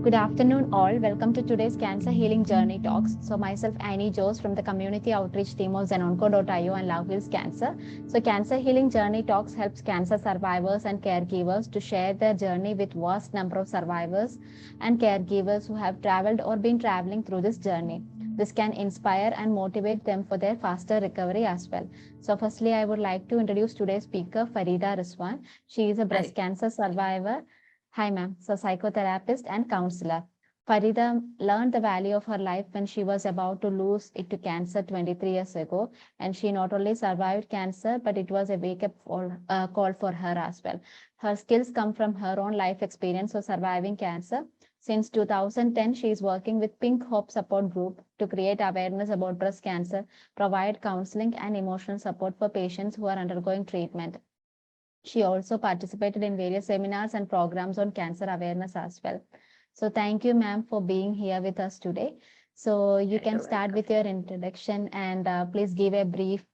Good afternoon, all. Welcome to today's Cancer Healing Journey Talks. So, myself, Annie Jose from the Community Outreach Team of ZenOnco.io and Love Heals Cancer. So, Cancer Healing Journey Talks helps cancer survivors and caregivers to share their journey with vast number of survivors and caregivers who have traveled or been traveling through this journey. This can inspire and motivate them for their faster recovery as well. So, firstly, I would like to introduce today's speaker, Farida Rizwan. She is a breast Hi. cancer survivor. Hi, ma'am. So, psychotherapist and counselor. Farida learned the value of her life when she was about to lose it to cancer 23 years ago. And she not only survived cancer, but it was a wake up call for her as well. Her skills come from her own life experience of surviving cancer. Since 2010, she is working with Pink Hope Support Group to create awareness about breast cancer, provide counseling and emotional support for patients who are undergoing treatment. She also participated in various seminars and programs on cancer awareness as well. So thank you, ma'am, for being here with us today. So you can You're start welcome. with your introduction and please give a brief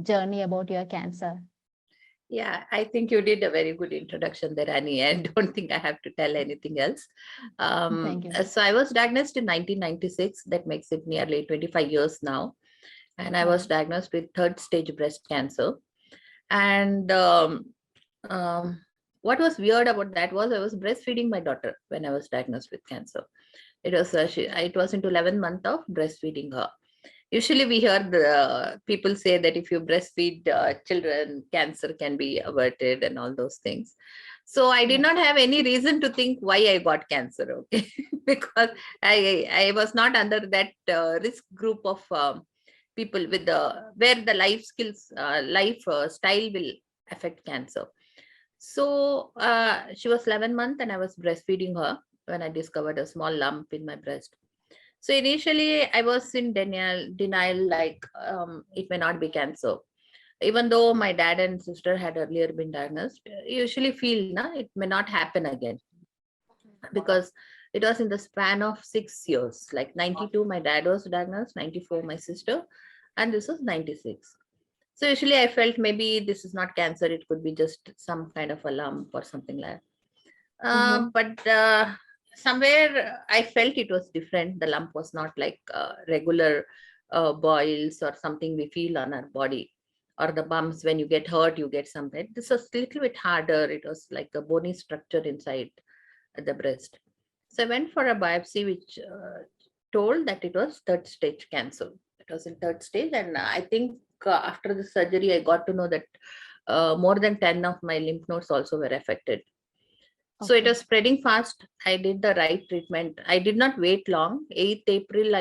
journey about your cancer. Yeah, I think you did a very good introduction there, Annie. I don't think I have to tell anything else. Thank you, ma'am. So I was diagnosed in 1996. That makes it nearly 25 years now. And I was Wow. diagnosed with third stage breast cancer. And um, what was weird about that was I was breastfeeding my daughter when I was diagnosed with cancer. It was into 11 months of breastfeeding her. Usually we hear the people say that if you breastfeed children, cancer can be averted and all those things. So I did Yeah. not have any reason to think why I got cancer, okay? Because I was not under that risk group of people with the where the life style will affect cancer. So she was 11 months and I was breastfeeding her when I discovered a small lump in my breast. So initially, I was in denial like it may not be cancer. Even though my dad and sister had earlier been diagnosed, you usually feel it may not happen again because it was in the span of 6 years. Like 92, my dad was diagnosed, 94, my sister, and this was 96. So usually I felt maybe this is not cancer, it could be just some kind of a lump or something like that. Mm-hmm. But somewhere I felt it was different. The lump was not like regular boils or something we feel on our body, or the bumps when you get hurt, you get something. This was a little bit harder. It was like a bony structure inside the breast. So I went for a biopsy, which told that it was third stage cancer. It was in third stage, and I think after the surgery, I got to know that more than 10 of my lymph nodes also were affected. So it Okay. was spreading fast. I did the right treatment. I did not wait long. 8th April,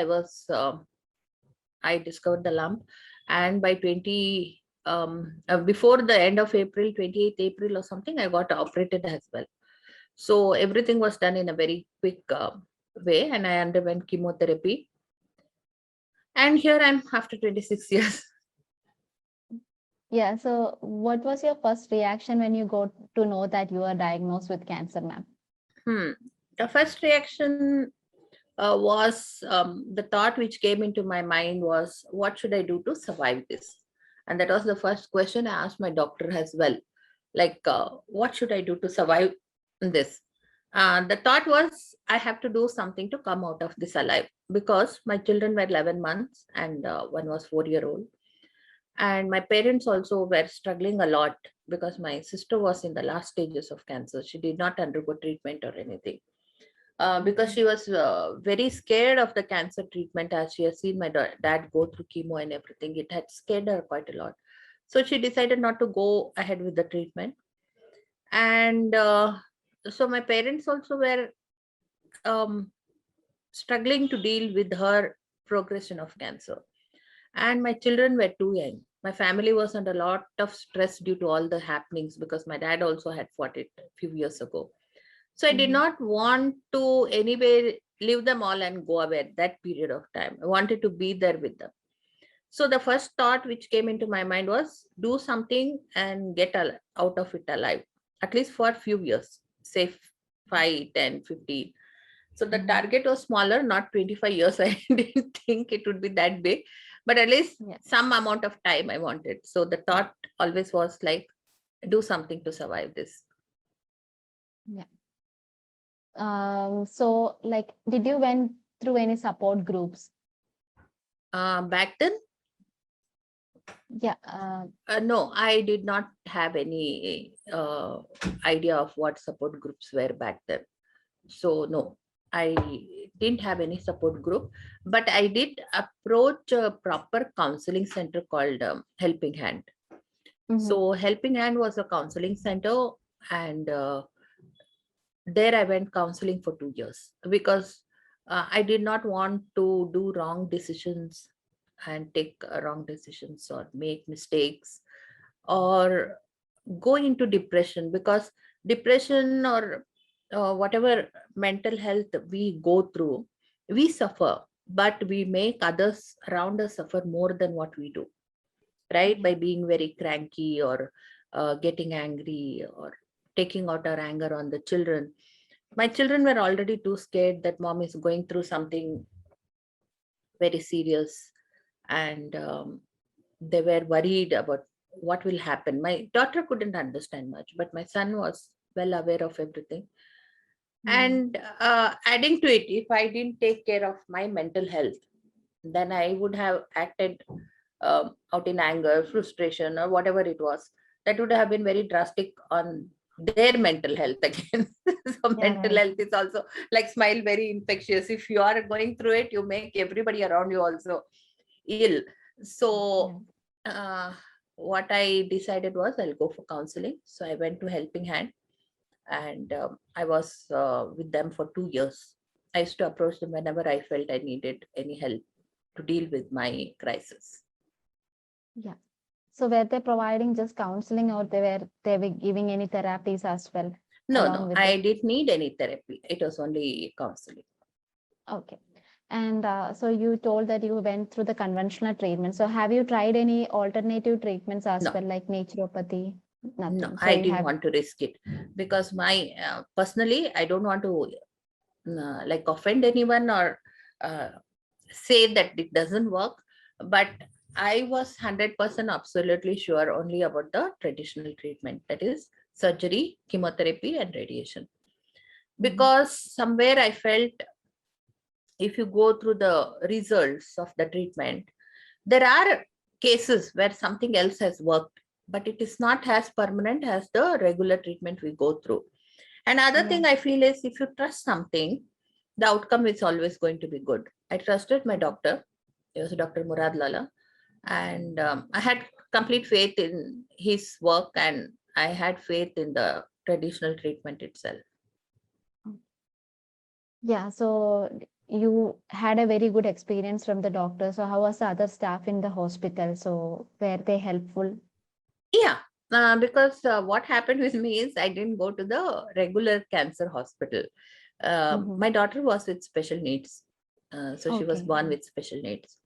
I discovered the lump, and by before the end of April, 28th April or something, I got operated as well. So everything was done in a very quick way, and I underwent chemotherapy. And here I'm after 26 years. Yeah. So what was your first reaction when you got to know that you are diagnosed with cancer, ma'am? Hmm. The first reaction was the thought which came into my mind was, what should I do to survive this? And that was the first question I asked my doctor as well. Like, what should I do to survive this? The thought was, I have to do something to come out of this alive, because my children were 11 months and one was 4 year old. And my parents also were struggling a lot because my sister was in the last stages of cancer. She did not undergo treatment or anything because Okay. she was very scared of the cancer treatment, as she has seen my dad go through chemo and everything. It had scared her quite a lot. So she decided not to go ahead with the treatment. And so my parents also were um, struggling to deal with her progression of cancer. And my children were too young. My family was under a lot of stress due to all the happenings, because my dad also had fought it a few years ago. So I did Mm-hmm. not want to anyway leave them all and go away at that period of time. I wanted to be there with them. So the first thought which came into my mind was, do something and get out of it alive, at least for a few years, say 5, 10, 15. So the Mm-hmm. target was smaller, not 25 years. I didn't think it would be that big, but at least Yeah. some amount of time I wanted. So the thought always was like, do something to survive this. Yeah. So like, did you went through any support groups? Back then, Yeah. no, I did not have any idea of what support groups were back then. So no, I didn't have any support group, but I did approach a proper counseling center called Helping Hand. Mhm. So Helping Hand was a counseling center, and there I went counseling for 2 years because I did not want to do wrong decisions and take wrong decisions or make mistakes or go into depression, because depression or whatever mental health we go through, we suffer, but we make others around us suffer more than what we do, right? Yeah. By being very cranky or getting angry or taking out our anger on the children. My children were already too scared that mom is going through something very serious, and they were worried about what will happen. My daughter couldn't understand much, but my son was well aware of everything. Mm. And adding to it, if I didn't take care of my mental health, then I would have acted out in anger, frustration, or whatever it was. That would have been very drastic on their mental health again. So Yeah, mental right. health is also like smile, very infectious. If you are going through it, you make everybody around you also ill. Yeah. So uh, what I decided was I'll go for counseling. So I went to Helping Hand, and I was with them for 2 years. I used to approach them whenever I felt I needed any help to deal with my crisis. Yeah. So were they providing just counseling, or they were giving any therapies as well No, along no, with I it? didn't need any therapy. It was only counseling. Okay. And so you told that you went through the conventional treatment. So have you tried any alternative treatments as No, well, like naturopathy? no, Nothing. So I you didn't have, want to risk it because my personally, I don't want to like offend anyone or uh, say that it doesn't work. But I was 100% absolutely sure only about the traditional treatment, that is surgery, chemotherapy, and radiation. Mhm. Because somewhere I felt if you go through the results of the treatment, there are cases where something else has worked, but it is not as permanent as the regular treatment we go through. Another Yeah. thing I feel is if you trust something, the outcome is always going to be good. I trusted my Mhm. doctor. It was Dr. Murad Lala. And I had complete faith in his work, and I had faith in the traditional treatment itself. Yeah. So you had a very good experience from the doctor. So how was the other staff in the hospital? So were they helpful? Yeah, because what happened with me is I didn't go to the regular cancer hospital. Hmm. My daughter was with special needs. So she was Okay. born with special needs.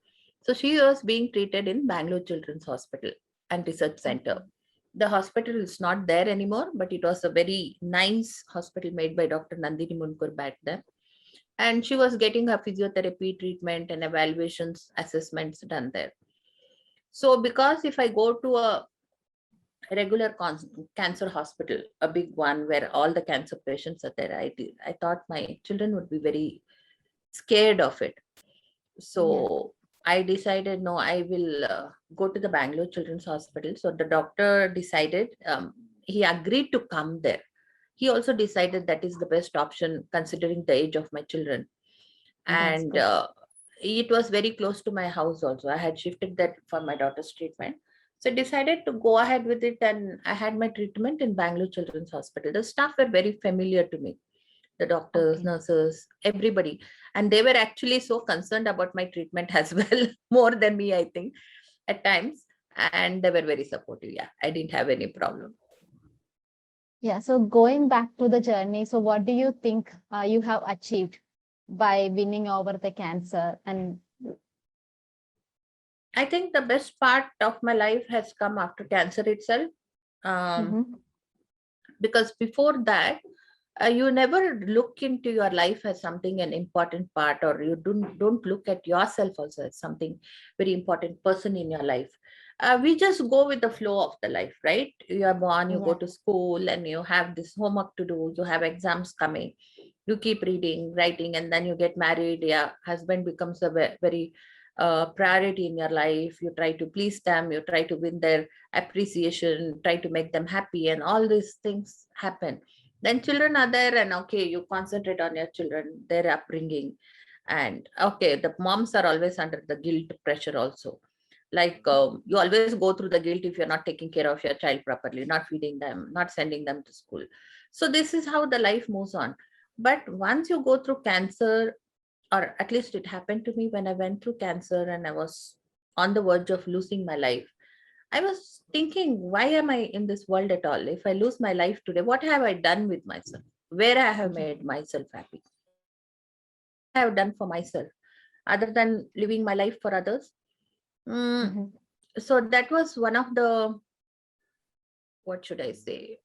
So she was being treated in Bangalore Children's Hospital and Research Center. Okay. The hospital is not there anymore, but it was a very nice hospital made by Dr. Nandini Munkur back then. And she was getting her physiotherapy treatment and evaluations, assessments done there. So because if I go to a regular cancer hospital, a big one where all the cancer patients are there, I thought my children would be very scared of it. Yeah. So I decided, no, I will go to the Bangalore Children's Hospital. So the doctor decided, he agreed to come there. He also decided that is the best option considering the age of my children. That's And good. it was very close to my house also. I had shifted that for my daughter's treatment. So I decided to go ahead with it, and I had my treatment in Bangalore Children's Hospital. The staff were very familiar to me, the doctors, Okay. nurses, everybody. And they were actually so concerned about my treatment as well, more than me, I think, at times. And they were very supportive. Yeah, I didn't have any problem. Yeah. So going back to the journey, so what do you think you have achieved by winning over the cancer? And I think the best part of my life has come after cancer itself. Um, Mhm. because before that, you never look into your life as something an important part, or you don't look at yourself also as something very important person in your life. We just go with the flow of the life, right? You are born, you go Yeah. to school, and you have this homework to do, you have exams coming, You keep reading, writing, and then you get married. Yeah, husband becomes a very priority in your life. You try to please them, you try to win their appreciation, try to make them happy, and all these things happen. Then children are there, and okay, you concentrate on your children, their upbringing. And okay, the moms are always under the guilt pressure also. Like you always go through the guilt if you're not taking care of your child properly, not feeding them, not sending them to school. So this is how the life moves on. But once you go through cancer, or at least it happened to me when I went through cancer and I was on the verge of losing my life, I was thinking, why am I in this world at all? If I lose my life today, what have I done with myself? Where I have made myself happy? What I have done for myself other than living my life for others? Mm, Mhm. so that was one of the, what should I say,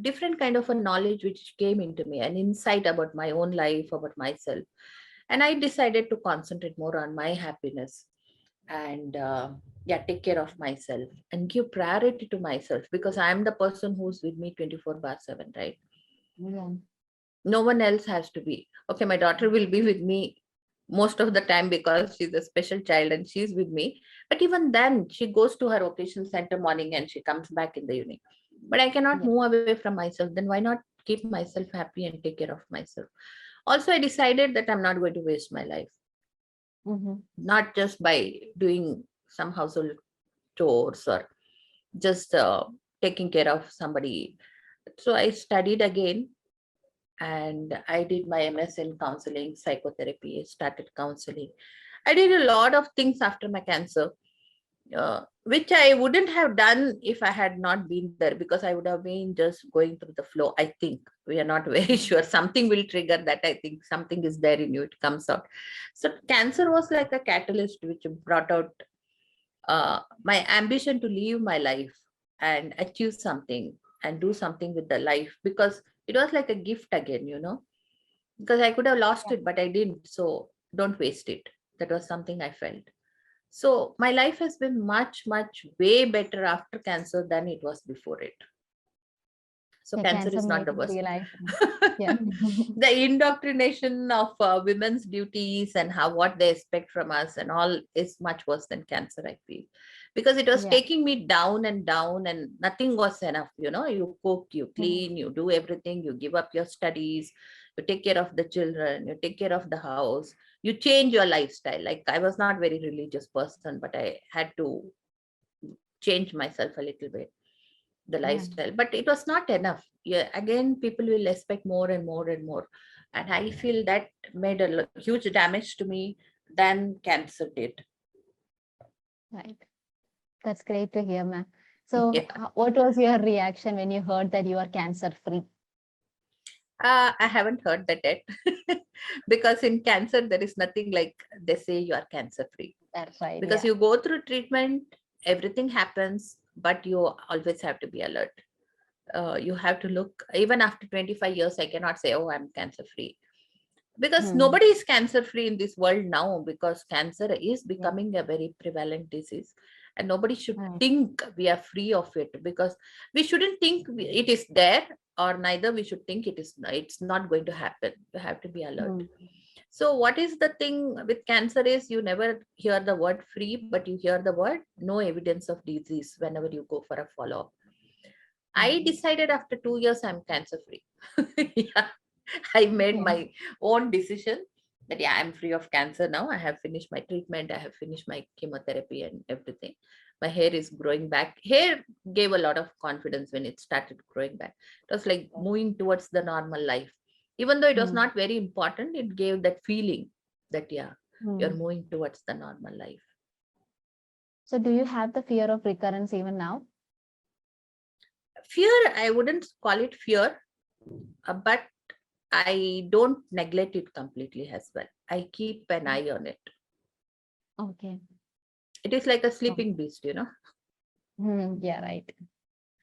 different kind of a knowledge which came into me, an insight about my own life, about myself. And I decided to concentrate more on my happiness, and yeah, take care of myself and give priority to myself, because I am the person who's with me 24 bar 7, right? Yeah. No one else has to be. Okay, my daughter will be with me most of the time because she's a special child and she's with me, but even then she goes to her vocational center morning and she comes back in the evening. But I cannot Yeah. move away from myself. Then why not keep myself happy and take care of myself? Also, I decided that I'm not going to waste my life, Mhm. not just by doing some household chores or just taking care of somebody. So I studied again, and I did my MS in counseling, psychotherapy, started counseling. I did a lot of things after my cancer, which I wouldn't have done if I had not been there, because I would have been just going through the flow. I think we are not very sure. Something will trigger that. I think something is there in you, it comes out. So, cancer was like a catalyst which brought out my ambition to live my life and achieve something and do something with the life, because it was like a gift again, because I could have lost Yeah. it, but I didn't. So don't waste it. That was something I felt. So my life has been much, much way better after cancer than it was before it. So Yeah, cancer cancer is not made the you worst. realize. Yeah. The indoctrination of women's duties and how what they expect from us and all is much worse than cancer, I feel, because it was Yeah. taking me down and down, and nothing was enough. You cook, you Mhm. clean, you do everything, you give up your studies, you take care of the children, you take care of the house, you change your lifestyle. Like, I was not very religious person, but I had to change myself a little bit, the Yeah. lifestyle, but it was not enough. Yeah, again, people will expect more and more and more, and I feel that made a huge damage to me than cancer did. Right. That's great to hear, ma'am. So, Yeah. what was your reaction when you heard that you are cancer free? I haven't heard that yet. Because in cancer there is nothing like they say you are cancer free, That's right. because Yeah. you go through treatment, everything happens, but you always have to be alert. You have to look, even after 25 years I cannot say, oh, I'm cancer free, because Hmm. nobody is cancer free in this world now, because cancer is Yeah. becoming a very prevalent disease, and nobody should Right. think we are free of it, because we shouldn't think it is there, or neither we should think it's not going to happen. You have to be alert. Hmm. So what is the thing with cancer is, you never hear the word free, but you hear the word no evidence of disease whenever you go for a follow-up. I Hmm. decided after 2 years I'm cancer free. Yeah, I made Yeah. my own decision that, yeah, I'm free of cancer now. I have finished my treatment. I have finished my chemotherapy and everything. My hair is growing back. Hair gave a lot of confidence when it started growing back. It was like moving towards the normal life. Even though it was Hmm. not very important, it gave that feeling that, yeah, you're Hmm. moving towards the normal life. So, do you have the fear of recurrence even now? Fear, I wouldn't call it fear, but I don't neglect it completely as well. I keep an Mm. eye on it. Okay. It is like a Oh. sleeping beast. Hmm. Yeah, right.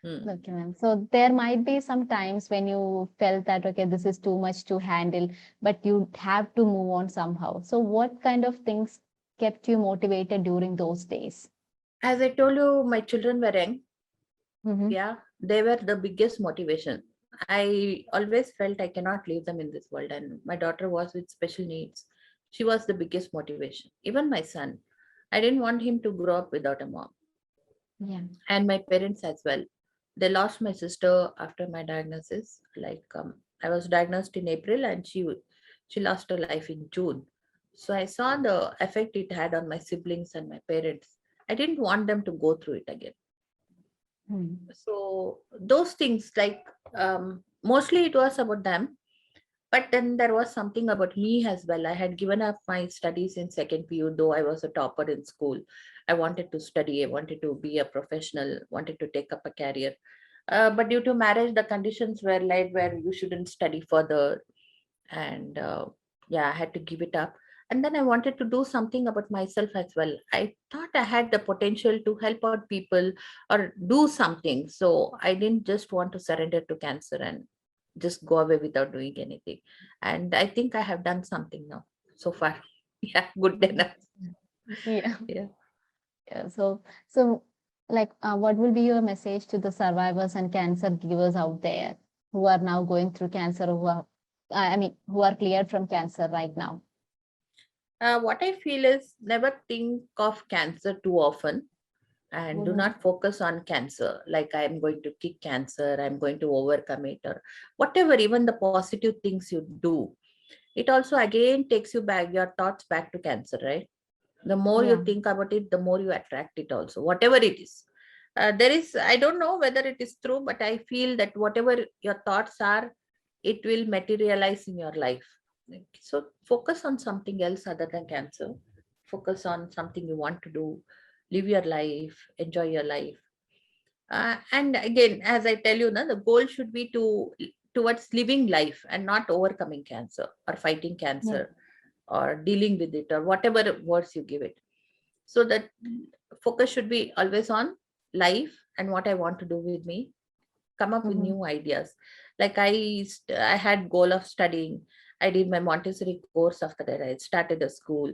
Hmm. Okay, ma'am. So there might be some times when you felt that, okay, this is too much to handle, but you have to move on somehow. So what kind of things kept you motivated during those days? As I told you, my children were young. Mm-hmm. Yeah, they were the biggest motivation. I always felt I cannot leave them in this world. And my daughter was with special needs. She was the biggest motivation. Even my son, I didn't want him to grow up without a mom. Yeah. And my parents as well. They lost my sister after my diagnosis. I was diagnosed in April, and she lost her life in June. So I saw the effect it had on my siblings and my parents. I didn't want them to go through it again. Mm. So those things, mostly it was about them, but then there was something about me as well. I had given up my studies in second PU, though I was a topper in school. I wanted to study, I wanted to be a professional, wanted to take up a career. But due to marriage, the conditions were like where you shouldn't study further. And yeah, I had to give it up. And then I wanted to do something about myself as well. I thought I had the potential to help out people or do something. So I didn't just want to surrender to cancer and just go away without doing anything. And I think I have done something now so far. Yeah, good enough. Yeah. Yeah. Yeah. So like, what will be your message to the survivors and cancer givers out there who are now going through cancer, who are, I mean, who are cleared from cancer right now? What I feel is never think of cancer too often, and do Mm-hmm. not focus on cancer like I'm going to kick cancer, I'm going to overcome it, or whatever. Even the positive things you do, it also again takes you back, your thoughts back to cancer, right? The more you Yeah. think about it, the more you attract it also, whatever it is. There is, I don't know whether it is true, but I feel that whatever your thoughts are, it will materialize in your life. So focus on something else other than cancer. Focus on something you want to do, live your life, enjoy your life. And again, as I tell you now, the goal should be towards living life and not overcoming cancer or fighting Yeah. cancer or dealing with it or whatever words you give it. So that focus should be always on life and what I want to do with me. Come up with Mm-hmm. new ideas. Like I had goal of studying. I did my Montessori course. After that I started a school,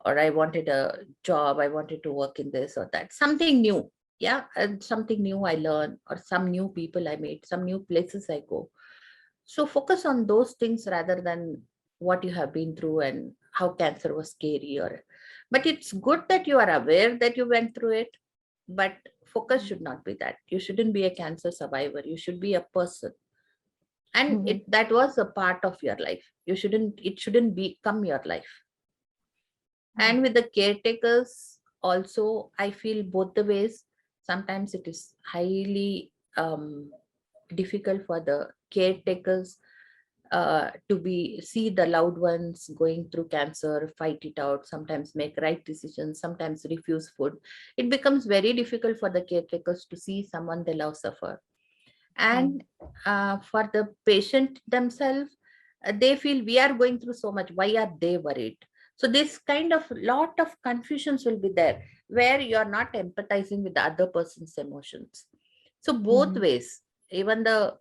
or I wanted a job, I wanted to work in this or that, something new. Yeah, and something new I learn, or some new people I meet, some new places I go. So focus on those things rather than what you have been through and how cancer was scary. Or but it's good that you are aware that you went through it, but focus should not be that. You shouldn't be a cancer survivor, you should be a person. And Mm-hmm. it that was a part of your life. You shouldn't, it shouldn't become your life. Yeah. And with the caretakers also, I feel both the ways. Sometimes it is highly difficult for the caretakers to be see the loved ones going through cancer, fight it out, sometimes make right decisions, sometimes refuse food. It becomes very difficult for the caretakers to see someone they love suffer. Right. And for the patient themselves, they feel we are going through so much, why are they worried? So this kind of lot of confusions will be there, where you are not empathizing with the other person's emotions. So both Mm-hmm. ways, even the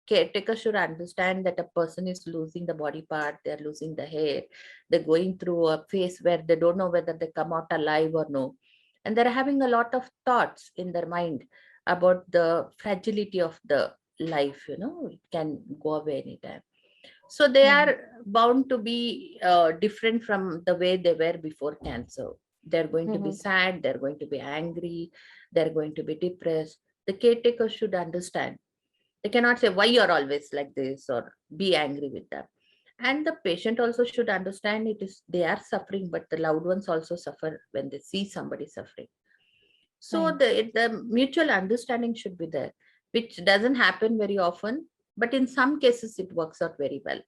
caretaker should understand that a person is losing the body part, they're losing the hair, they're going through a phase where they don't know whether they come out alive or no. And they're having a lot of thoughts in their mind about the fragility of the life, it can go away anytime. So they Yeah. are bound to be different from the way they were before cancer. They're going to be Mm-hmm. sad, they're going to be angry, they're going to be depressed. The caretaker should understand. They cannot say why you're always like this or be angry with them. And the patient also should understand it is they are suffering, but the loved ones also suffer when they see somebody suffering. So Right. the mutual understanding should be there, which doesn't happen very often, but in some cases it works out very well.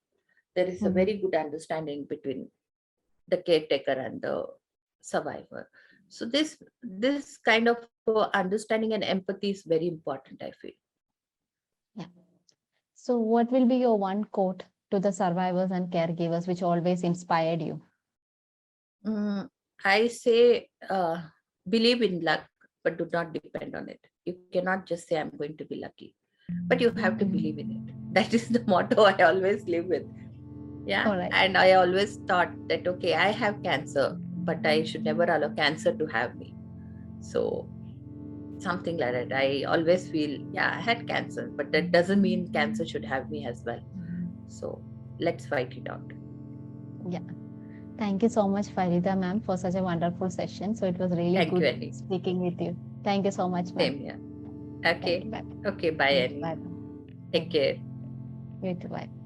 There is a Mm-hmm. very good understanding between the caretaker and the survivor. So this kind of understanding and empathy is very important, I feel. Yeah. So, what will be your one quote to the survivors and caregivers which always inspired you? Mm, I say believe in luck, but do not depend on it. You cannot just say I'm going to be lucky, but you have to believe in Mhm. it. That is the motto I always live with. Yeah, All right. and I always thought that okay, I have cancer, but I should never allow cancer to have me. So something like that. I always feel, yeah, I had cancer, but that doesn't mean cancer should have me as well. So let's fight it out. Yeah. Thank you so much, Farida ma'am, for such a wonderful session. So it was really Thank you, good Annie. speaking with you. Thank you so much, ma'am. Same here. Thank Okay. you. Bye. Okay. Bye, Annie. Bye. Take care. You too. Bye.